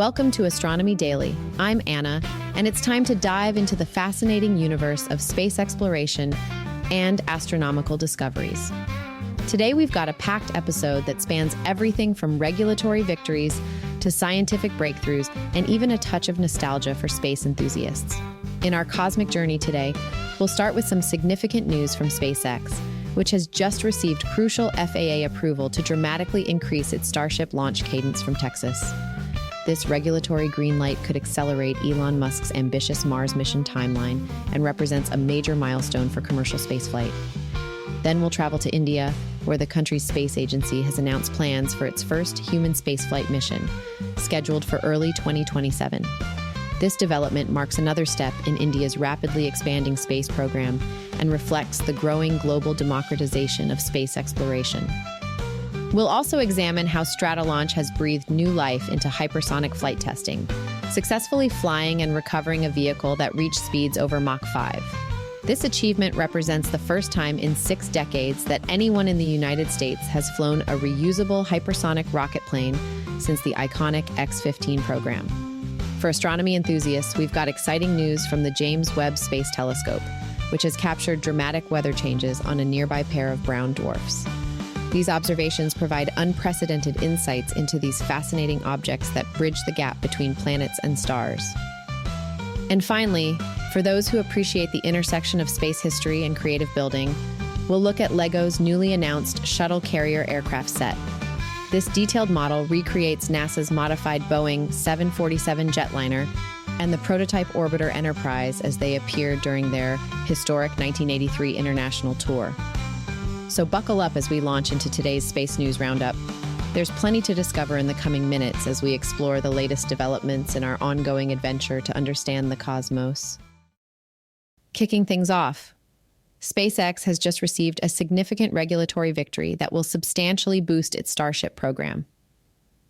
Welcome to Astronomy Daily. I'm Anna, and it's time to dive into the fascinating universe of space exploration and astronomical discoveries. Today, we've got a packed episode that spans everything from regulatory victories to scientific breakthroughs and even a touch of nostalgia for space enthusiasts. In our cosmic journey today, we'll start with some significant news from SpaceX, which has just received crucial FAA approval to dramatically increase its Starship launch cadence from Texas. This regulatory green light could accelerate Elon Musk's ambitious Mars mission timeline and represents a major milestone for commercial spaceflight. Then we'll travel to India, where the country's space agency has announced plans for its first Human Spaceflight Mission, scheduled for early 2027. This development marks another step in India's rapidly expanding space program and reflects the growing global democratization of space exploration. We'll also examine how Stratolaunch has breathed new life into hypersonic flight testing, successfully flying and recovering a vehicle that reached speeds over Mach 5. This achievement represents the first time in 6 decades that anyone in the United States has flown a reusable hypersonic rocket plane since the iconic X-15 program. For astronomy enthusiasts, we've got exciting news from the James Webb Space Telescope, which has captured dramatic weather changes on a nearby pair of brown dwarfs. These observations provide unprecedented insights into these fascinating objects that bridge the gap between planets and stars. And finally, for those who appreciate the intersection of space history and creative building, we'll look at LEGO's newly announced shuttle carrier aircraft set. This detailed model recreates NASA's modified Boeing 747 jetliner and the prototype orbiter Enterprise as they appeared during their historic 1983 international tour. So buckle up as we launch into today's Space News Roundup. There's plenty to discover in the coming minutes as we explore the latest developments in our ongoing adventure to understand the cosmos. Kicking things off, SpaceX has just received a significant regulatory victory that will substantially boost its Starship program.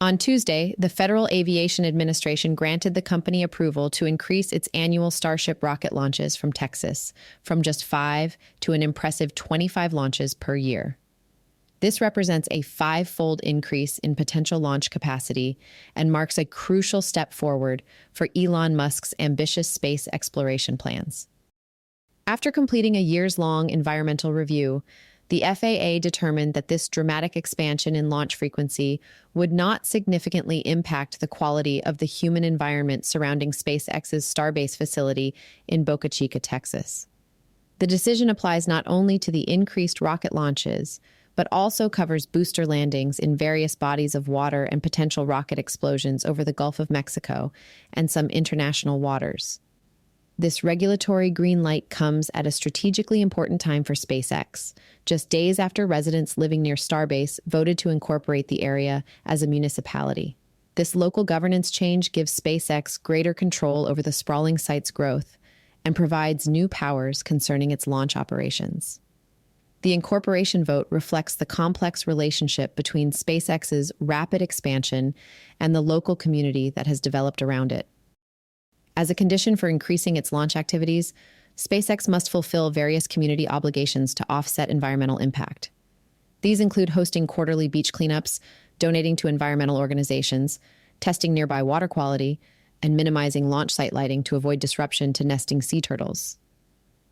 On Tuesday, the Federal Aviation Administration granted the company approval to increase its annual Starship rocket launches from Texas from just 5 to an impressive 25 launches per year. This represents a 5-fold increase in potential launch capacity and marks a crucial step forward for Elon Musk's ambitious space exploration plans. After completing a years-long environmental review, the FAA determined that this dramatic expansion in launch frequency would not significantly impact the quality of the human environment surrounding SpaceX's Starbase facility in Boca Chica, Texas. The decision applies not only to the increased rocket launches, but also covers booster landings in various bodies of water and potential rocket explosions over the Gulf of Mexico and some international waters. This regulatory green light comes at a strategically important time for SpaceX, just days after residents living near Starbase voted to incorporate the area as a municipality. This local governance change gives SpaceX greater control over the sprawling site's growth and provides new powers concerning its launch operations. The incorporation vote reflects the complex relationship between SpaceX's rapid expansion and the local community that has developed around it. As a condition for increasing its launch activities, SpaceX must fulfill various community obligations to offset environmental impact. These include hosting quarterly beach cleanups, donating to environmental organizations, testing nearby water quality, and minimizing launch site lighting to avoid disruption to nesting sea turtles.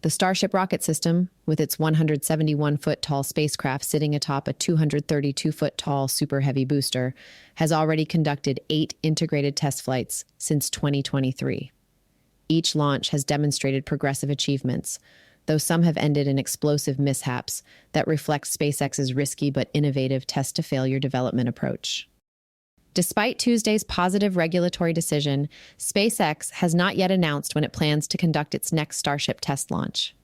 The Starship rocket system, with its 171-foot-tall spacecraft sitting atop a 232-foot-tall Super Heavy booster, has already conducted 8 integrated test flights since 2023. Each launch has demonstrated progressive achievements, though some have ended in explosive mishaps that reflect SpaceX's risky but innovative test-to-failure development approach. Despite Tuesday's positive regulatory decision, SpaceX has not yet announced when it plans to conduct its next Starship test launch.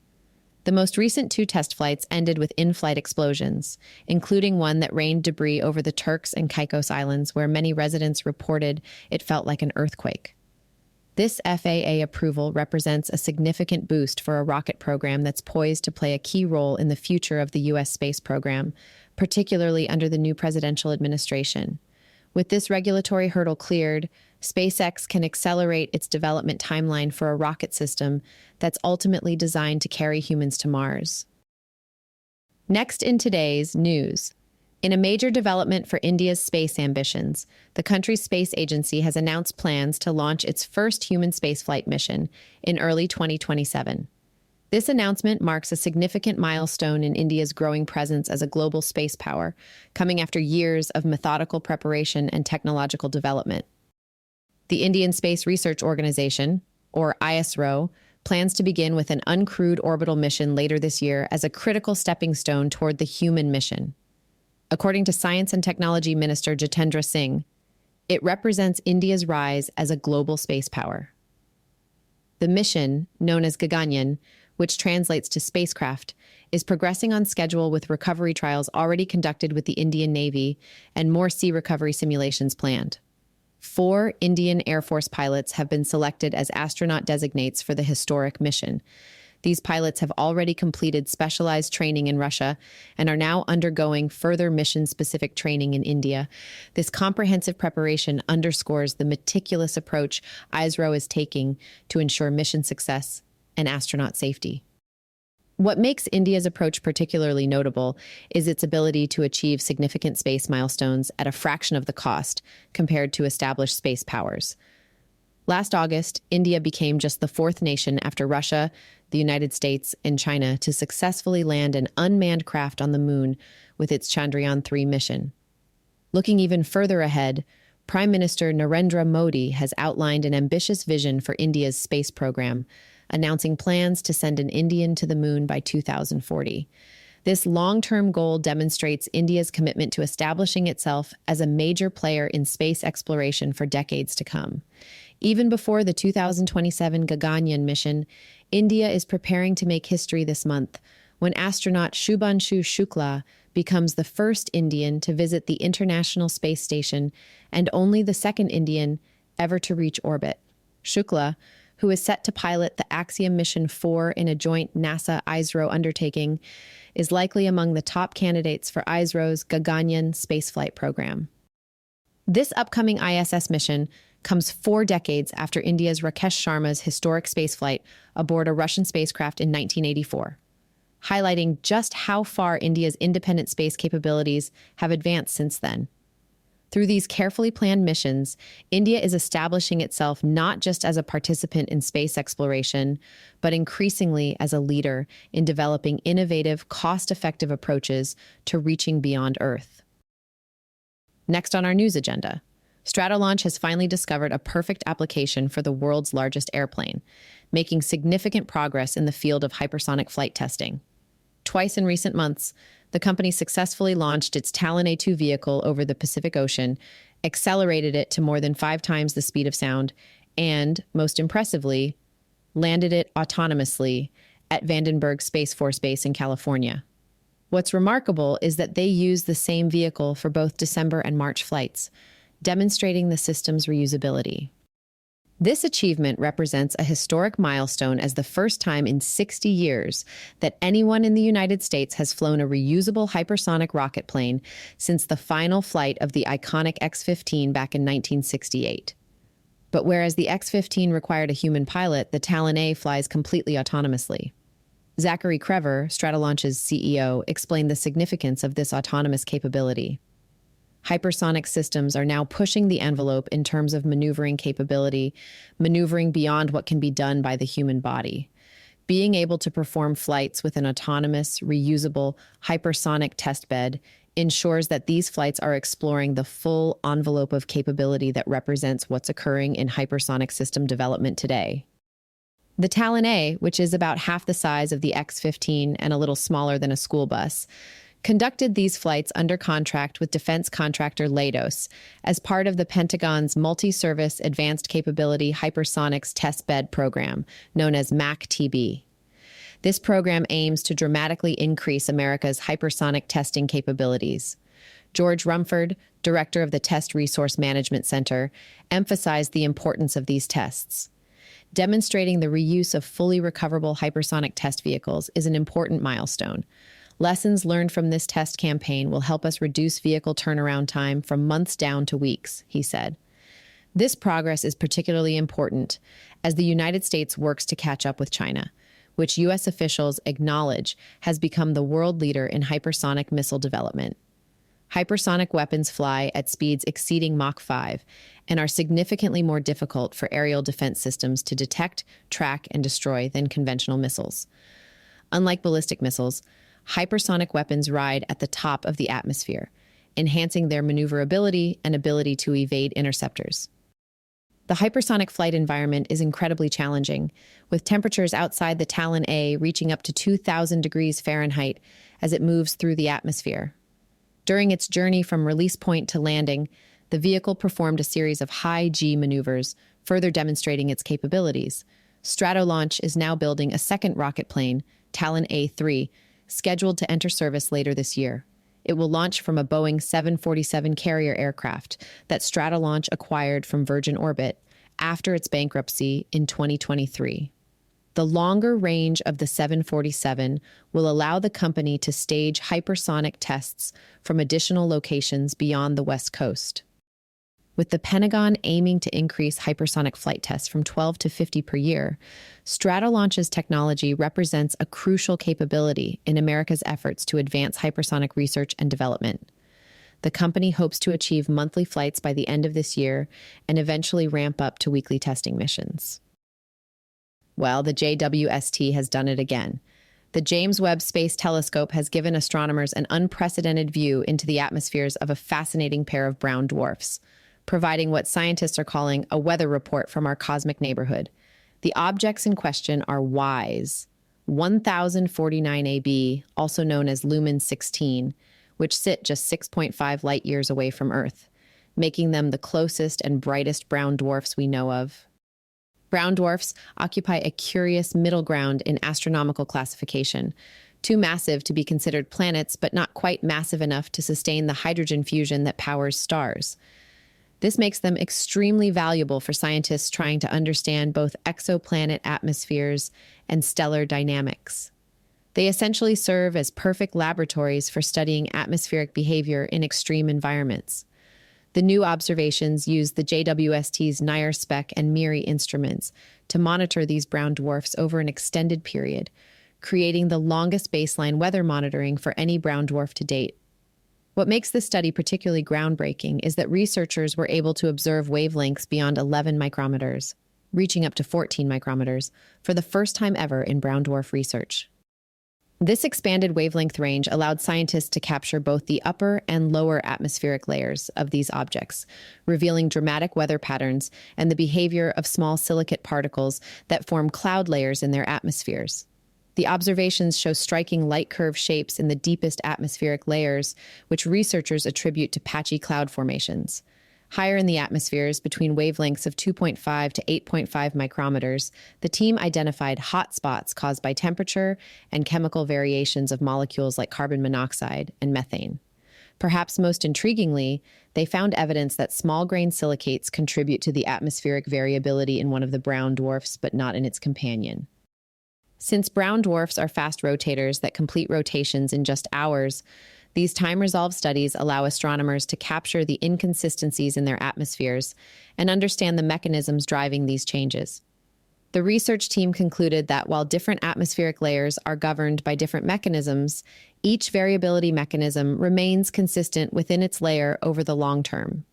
The most recent 2 test flights ended with in-flight explosions, including one that rained debris over the Turks and Caicos Islands, where many residents reported it felt like an earthquake. This FAA approval represents a significant boost for a rocket program that's poised to play a key role in the future of the U.S. space program, particularly under the new presidential administration. With this regulatory hurdle cleared, SpaceX can accelerate its development timeline for a rocket system that's ultimately designed to carry humans to Mars. Next in today's news, In a major development for India's space ambitions, the country's space agency has announced plans to launch its first human spaceflight mission in early 2027. This announcement marks a significant milestone in India's growing presence as a global space power, coming after years of methodical preparation and technological development. The Indian Space Research Organization, or ISRO, plans to begin with an uncrewed orbital mission later this year as a critical stepping stone toward the human mission. According to Science and Technology Minister Jitendra Singh, it represents India's rise as a global space power. The mission, known as Gaganyan, which translates to spacecraft, is progressing on schedule with recovery trials already conducted with the Indian Navy and more sea recovery simulations planned. 4 Indian Air Force pilots have been selected as astronaut designates for the historic mission. These pilots have already completed specialized training in Russia and are now undergoing further mission-specific training in India. This comprehensive preparation underscores the meticulous approach ISRO is taking to ensure mission success and astronaut safety. What makes India's approach particularly notable is its ability to achieve significant space milestones at a fraction of the cost compared to established space powers. Last August, India became just the 4th nation after Russia, the United States, and China to successfully land an unmanned craft on the moon with its Chandrayaan-3 mission. Looking even further ahead, Prime Minister Narendra Modi has outlined an ambitious vision for India's space program, announcing plans to send an Indian to the moon by 2040. This long-term goal demonstrates India's commitment to establishing itself as a major player in space exploration for decades to come. Even before the 2027 Gaganyan mission, India is preparing to make history this month when astronaut Shubhanshu Shukla becomes the first Indian to visit the International Space Station and only the second Indian ever to reach orbit. Shukla, who is set to pilot the Axiom Mission 4 in a joint NASA-ISRO undertaking, is likely among the top candidates for ISRO's Gaganyan spaceflight program. This upcoming ISS mission comes 4 decades after India's Rakesh Sharma's historic spaceflight aboard a Russian spacecraft in 1984, highlighting just how far India's independent space capabilities have advanced since then. Through these carefully planned missions, India is establishing itself not just as a participant in space exploration, but increasingly as a leader in developing innovative, cost-effective approaches to reaching beyond Earth. Next on our news agenda, Stratolaunch has finally discovered a perfect application for the world's largest airplane, making significant progress in the field of hypersonic flight testing. Twice in recent months, the company successfully launched its Talon A2 vehicle over the Pacific Ocean, accelerated it to more than 5 times the speed of sound, and, most impressively, landed it autonomously at Vandenberg Space Force Base in California. What's remarkable is that they used the same vehicle for both December and March flights, demonstrating the system's reusability. This achievement represents a historic milestone as the first time in 60 years that anyone in the United States has flown a reusable hypersonic rocket plane since the final flight of the iconic X-15 back in 1968. But whereas the X-15 required a human pilot, the Talon A flies completely autonomously. Zachary Crever, Stratolaunch's CEO, explained the significance of this autonomous capability. Hypersonic systems are now pushing the envelope in terms of maneuvering capability, maneuvering beyond what can be done by the human body. Being able to perform flights with an autonomous, reusable, hypersonic testbed ensures that these flights are exploring the full envelope of capability that represents what's occurring in hypersonic system development today. The Talon A, which is about half the size of the X-15 and a little smaller than a school bus, conducted these flights under contract with defense contractor Leidos as part of the Pentagon's Multi-Service Advanced Capability Hypersonics Test Bed program, known as Mach-TB. This program aims to dramatically increase America's hypersonic testing capabilities. George Rumford, director of the Test Resource Management Center, emphasized the importance of these tests. Demonstrating the reuse of fully recoverable hypersonic test vehicles is an important milestone. Lessons learned from this test campaign will help us reduce vehicle turnaround time from months down to weeks, he said. This progress is particularly important as the United States works to catch up with China, which U.S. officials acknowledge has become the world leader in hypersonic missile development. Hypersonic weapons fly at speeds exceeding Mach 5 and are significantly more difficult for aerial defense systems to detect, track, and destroy than conventional missiles. Unlike ballistic missiles, hypersonic weapons ride at the top of the atmosphere, enhancing their maneuverability and ability to evade interceptors. The hypersonic flight environment is incredibly challenging, with temperatures outside the Talon A reaching up to 2,000 degrees Fahrenheit as it moves through the atmosphere. During its journey from release point to landing, the vehicle performed a series of high-G maneuvers, further demonstrating its capabilities. Stratolaunch is now building a second rocket plane, Talon A3, scheduled to enter service later this year. It will launch from a Boeing 747 carrier aircraft that Stratolaunch acquired from Virgin Orbit after its bankruptcy in 2023. The longer range of the 747 will allow the company to stage hypersonic tests from additional locations beyond the West Coast. With the Pentagon aiming to increase hypersonic flight tests from 12 to 50 per year, Stratolaunch's technology represents a crucial capability in America's efforts to advance hypersonic research and development. The company hopes to achieve monthly flights by the end of this year and eventually ramp up to weekly testing missions. Well, the JWST has done it again. The James Webb Space Telescope has given astronomers an unprecedented view into the atmospheres of a fascinating pair of brown dwarfs, providing what scientists are calling a weather report from our cosmic neighborhood. The objects in question are WISE, 1049 AB, also known as Lumen 16, which sit just 6.5 light years away from Earth, making them the closest and brightest brown dwarfs we know of. Brown dwarfs occupy a curious middle ground in astronomical classification, too massive to be considered planets, but not quite massive enough to sustain the hydrogen fusion that powers stars. This makes them extremely valuable for scientists trying to understand both exoplanet atmospheres and stellar dynamics. They essentially serve as perfect laboratories for studying atmospheric behavior in extreme environments. The new observations use the JWST's NIRSpec and MIRI instruments to monitor these brown dwarfs over an extended period, creating the longest baseline weather monitoring for any brown dwarf to date. What makes this study particularly groundbreaking is that researchers were able to observe wavelengths beyond 11 micrometers, reaching up to 14 micrometers, for the first time ever in brown dwarf research. This expanded wavelength range allowed scientists to capture both the upper and lower atmospheric layers of these objects, revealing dramatic weather patterns and the behavior of small silicate particles that form cloud layers in their atmospheres. The observations show striking light curve shapes in the deepest atmospheric layers, which researchers attribute to patchy cloud formations. Higher in the atmospheres, between wavelengths of 2.5 to 8.5 micrometers, the team identified hot spots caused by temperature and chemical variations of molecules like carbon monoxide and methane. Perhaps most intriguingly, they found evidence that small-grain silicates contribute to the atmospheric variability in one of the brown dwarfs, but not in its companion. Since brown dwarfs are fast rotators that complete rotations in just hours, these time-resolved studies allow astronomers to capture the inconsistencies in their atmospheres and understand the mechanisms driving these changes. The research team concluded that while different atmospheric layers are governed by different mechanisms, each variability mechanism remains consistent within its layer over the long term.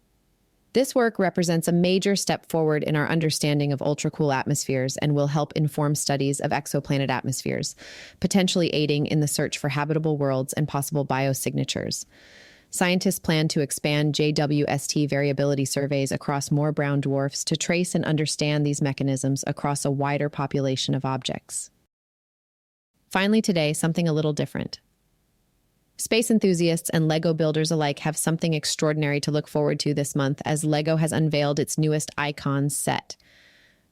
This work represents a major step forward in our understanding of ultracool atmospheres and will help inform studies of exoplanet atmospheres, potentially aiding in the search for habitable worlds and possible biosignatures. Scientists plan to expand JWST variability surveys across more brown dwarfs to trace and understand these mechanisms across a wider population of objects. Finally today, something a little different. Space enthusiasts and LEGO builders alike have something extraordinary to look forward to this month as LEGO has unveiled its newest Icon set,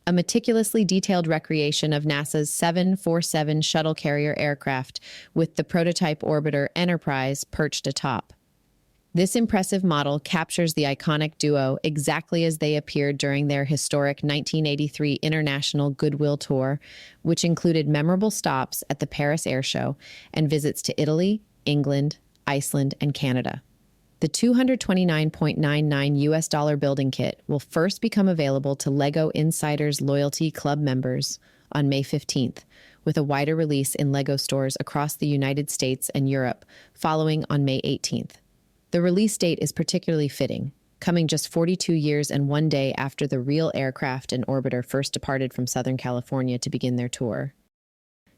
a meticulously detailed recreation of NASA's 747 shuttle carrier aircraft with the prototype orbiter Enterprise perched atop. This impressive model captures the iconic duo exactly as they appeared during their historic 1983 International Goodwill Tour, which included memorable stops at the Paris Air Show and visits to Italy, England, Iceland, and Canada. The $229.99 building kit will first become available to LEGO Insiders Loyalty Club members on May 15th, with a wider release in LEGO stores across the United States and Europe following on May 18th. The release date is particularly fitting, coming just 42 years and 1 day after the real aircraft and orbiter first departed from Southern California to begin their tour.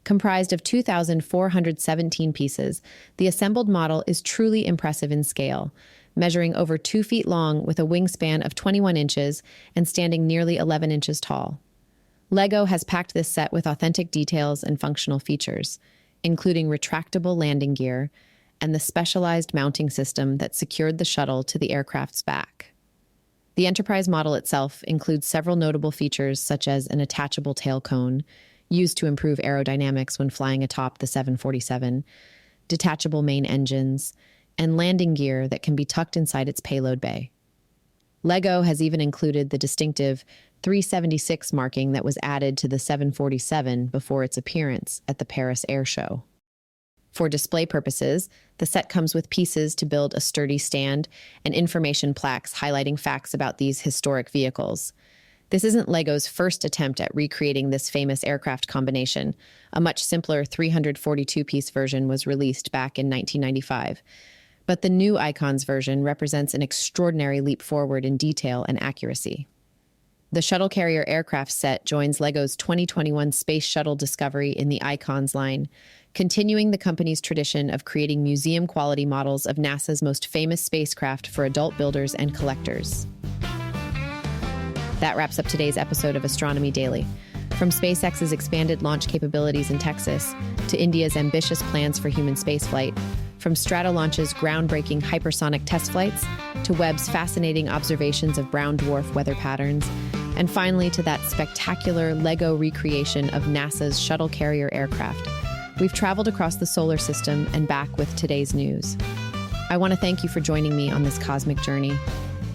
Comprised of 2,417 pieces, the assembled model is truly impressive in scale, measuring over 2 feet long with a wingspan of 21 inches and standing nearly 11 inches tall. LEGO has packed this set with authentic details and functional features, including retractable landing gear and the specialized mounting system that secured the shuttle to the aircraft's back. The Enterprise model itself includes several notable features such as an attachable tail cone, used to improve aerodynamics when flying atop the 747, detachable main engines, and landing gear that can be tucked inside its payload bay. LEGO has even included the distinctive 376 marking that was added to the 747 before its appearance at the Paris Air Show. For display purposes, the set comes with pieces to build a sturdy stand and information plaques highlighting facts about these historic vehicles. This isn't LEGO's first attempt at recreating this famous aircraft combination. A much simpler 342-piece version was released back in 1995. But the new Icons version represents an extraordinary leap forward in detail and accuracy. The shuttle carrier aircraft set joins LEGO's 2021 Space Shuttle Discovery in the Icons line, continuing the company's tradition of creating museum-quality models of NASA's most famous spacecraft for adult builders and collectors. That wraps up today's episode of Astronomy Daily. From SpaceX's expanded launch capabilities in Texas to India's ambitious plans for human spaceflight, from Stratolaunch's groundbreaking hypersonic test flights to Webb's fascinating observations of brown dwarf weather patterns, and finally to that spectacular LEGO recreation of NASA's shuttle carrier aircraft, we've traveled across the solar system and back with today's news. I want to thank you for joining me on this cosmic journey.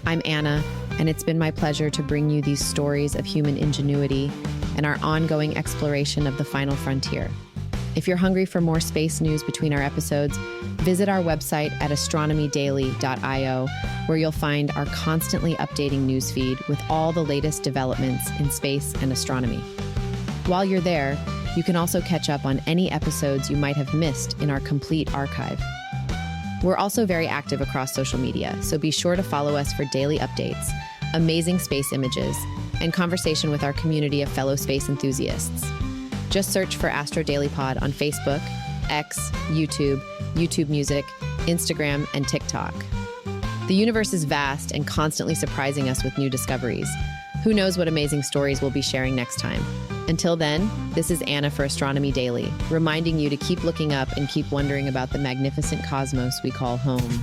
I'm Anna, and it's been my pleasure to bring you these stories of human ingenuity and our ongoing exploration of the final frontier. If you're hungry for more space news between our episodes, visit our website at astronomydaily.io, where you'll find our constantly updating newsfeed with all the latest developments in space and astronomy. While you're there, you can also catch up on any episodes you might have missed in our complete archive. We're also very active across social media, so be sure to follow us for daily updates, amazing space images, and conversation with our community of fellow space enthusiasts. Just search for Astro Daily Pod on Facebook, X, YouTube, YouTube Music, Instagram, and TikTok. The universe is vast and constantly surprising us with new discoveries. Who knows what amazing stories we'll be sharing next time? Until then, this is Anna for Astronomy Daily, reminding you to keep looking up and keep wondering about the magnificent cosmos we call home.